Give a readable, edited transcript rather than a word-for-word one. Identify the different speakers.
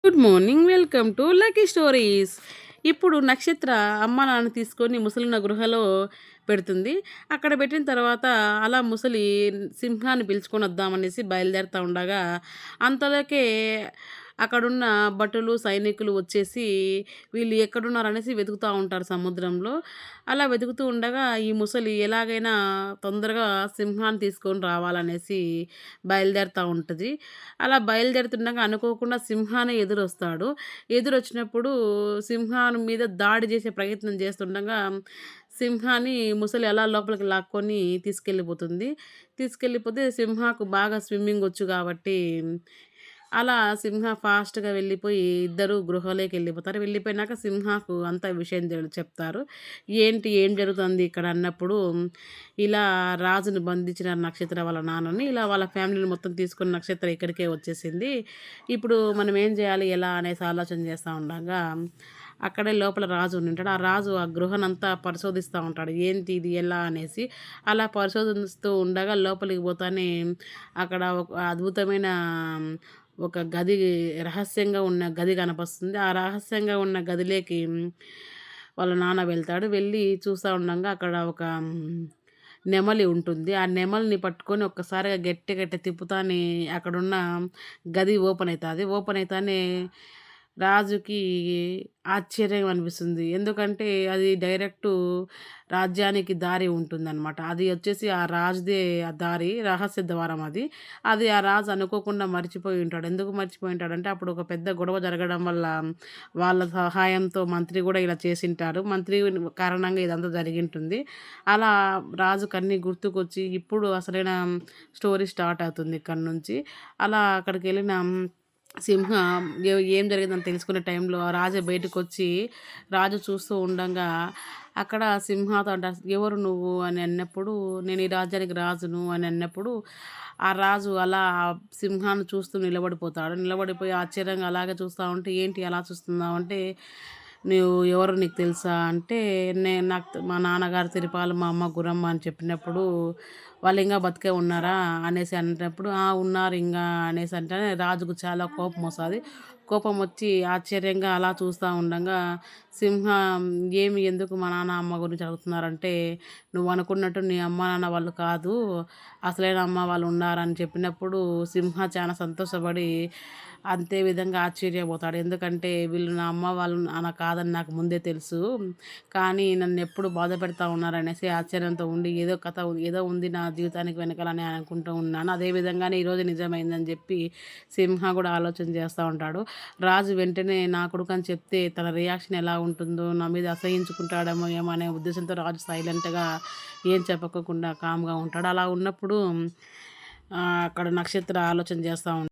Speaker 1: Good morning. Welcome to lucky stories. ఇప్పుడు నక్షత్ర అమ్మ నాన్న తీసుకొని ముసలిన గృహలో పెడుతుంది. అక్కడ పెట్టిన తర్వాత అలా ముసలి సింహాన్ని పిలుచుకొని వద్దామనేసి బయలుదేరుతా ఉండగా అంతలోకే అక్కడున్న భటులు, సైనికులు వచ్చేసి వీళ్ళు ఎక్కడున్నారనేసి వెతుకుతా ఉంటారు సముద్రంలో. అలా వెతుకుతూ ఉండగా ఈ ముసలి ఎలాగైనా తొందరగా సింహాన్ని తీసుకొని రావాలనేసి బయలుదేరుతా ఉంటది. అలా బయలుదేరుతుండగా అనుకోకుండా సింహానే ఎదురొస్తాడు. ఎదురొచ్చినప్పుడు సింహాన్ని మీద దాడి చేసే ప్రయత్నం చేస్తుండగా సింహాన్ని ముసలి అలా లోపలికి లాక్కొని తీసుకెళ్ళిపోతుంది. తీసుకెళ్ళిపోతే సింహాకు బాగా స్విమ్మింగ్ వచ్చు కాబట్టి అలా సింహ ఫాస్ట్‌గా వెళ్ళిపోయి ఇద్దరు గృహలోకెళ్ళిపోతారు. వెళ్ళిపోయినాక సింహకు అంతా విషయం చెప్తారు. ఏంటి ఏం జరుగుతుంది ఇక్కడ అన్నప్పుడు, ఇలా రాజుని బంధించిన నక్షత్ర వాళ్ళ నాన్నని, ఇలా వాళ్ళ ఫ్యామిలీని మొత్తం తీసుకొని నక్షత్ర ఇక్కడికే వచ్చేసింది. ఇప్పుడు మనం ఏం చేయాలి? ఎలా? అనేసి ఆలోచన చేస్తా ఉండంగా అక్కడే లోపల రాజు ఉండింటాడు. ఆ రాజు ఆ గృహనంతా పరిశోధిస్తా ఉంటాడు. ఏంటి ఇది? ఎలా? అనేసి. అలా పరిశోధిస్తూ ఉండగా లోపలికి పోతానే అక్కడ ఒక అద్భుతమైన ఒక గది, రహస్యంగా ఉన్న గది కనపస్తుంది. ఆ రహస్యంగా ఉన్న గదిలోకి వాళ్ళ నాన్న వెళ్తాడు. వెళ్ళి చూస్తా ఉండంగా అక్కడ ఒక నెమలి ఉంటుంది. ఆ నెమలిని పట్టుకొని ఒక్కసారిగా గట్టి గట్టి తిప్పుతానే అక్కడున్న గది ఓపెన్ అయితాది. ఓపెన్ అయితానే రాజుకి ఆశ్చర్యం అనిపిస్తుంది. ఎందుకంటే అది డైరెక్టు రాజ్యానికి దారి ఉంటుందనమాట. అది వచ్చేసి ఆ రాజుదే ఆ దారి. రహస్య ద్వారం అది. అది ఆ రాజు అనుకోకుండా మర్చిపోయి ఉంటాడు. ఎందుకు మర్చిపోయి ఉంటాడంటే అప్పుడు ఒక పెద్ద గొడవ జరగడం వల్ల వాళ్ళ సహాయంతో మంత్రి గూడా ఇలా చేసుంటారు. మంత్రి కారణంగా ఇదంతా జరిగింటుంది. అలా రాజుకన్నీ గుర్తుకొచ్చి ఇప్పుడు అసలైన స్టోరీ స్టార్ట్ అవుతుంది ఇక్కడి నుంచి. అలా అక్కడికెళ్ళిన సింహం ఏం జరిగిందని తెలుసుకునే టైంలో ఆ రాజు బయటకొచ్చి రాజు చూస్తూ ఉండంగా అక్కడ సింహతో అంటారు, "ఎవరు నువ్వు?" అని అన్నప్పుడు, "నేను ఈ రాజ్యానికి రాజును" అని అన్నప్పుడు, ఆ రాజు అలా ఆ సింహాన్ని చూస్తూ నిలబడిపోతాడు. నిలబడిపోయి ఆశ్చర్యంగా అలాగే చూస్తా ఉంటే, "ఏంటి అలా చూస్తున్నావు?" అంటే, "నువ్వు ఎవరో నీకు తెలుసా?" అంటే, నాకు మా నాన్నగారు తిరుపాలు, మా అమ్మ గురమ్మ అని చెప్పినప్పుడు, "వాళ్ళు ఇంగా బతికే ఉన్నారా?" అనేసి అన్నప్పుడు, "ఆ! ఉన్నారు ఇంగా" అనేసి అంటేనే రాజుకు చాలా కోపమొస్తది. కోపమొచ్చి ఆశ్చర్యంగా అలా చూస్తా ఉండంగా సింహం, "ఏమి ఎందుకు మా నాన్న, అమ్మ గురించి అడుగుతున్నారంటే, నువ్వనుకున్నట్టు నీ అమ్మ, నాన్న వాళ్ళు కాదు. అసలైన అమ్మ వాళ్ళు ఉన్నారని" చెప్పినప్పుడు సింహ చాలా సంతోషపడి అంతే విధంగా ఆశ్చర్యపోతాడు. ఎందుకంటే వీళ్ళు నా అమ్మ వాళ్ళు కాదని నాకు ముందే తెలుసు. కానీ నన్నెప్పుడు బాధపెడతా ఉన్నారనేసి ఆశ్చర్యంతో ఉండి ఏదో కథ ఏదో ఉంది నా జీవితానికి వెనకాలని అనుకుంటూ ఉన్నాను. అదే విధంగానే ఈరోజు నిజమైందని చెప్పి సింహ కూడా ఆలోచన చేస్తా ఉంటాడు. రాజు వెంటనే నా కొడుకని చెప్తే తన రియాక్షన్ ఎలా ఉంటుందో, నా మీద అసహించుకుంటాడేమో ఏమో అనే ఉద్దేశంతో రాజు సైలెంట్‌గా ఏం చెప్పకోకుండా కామ్‌గా ఉంటాడు. అలా ఉన్నప్పుడు అక్కడ నక్షత్ర ఆలోచన చేస్తా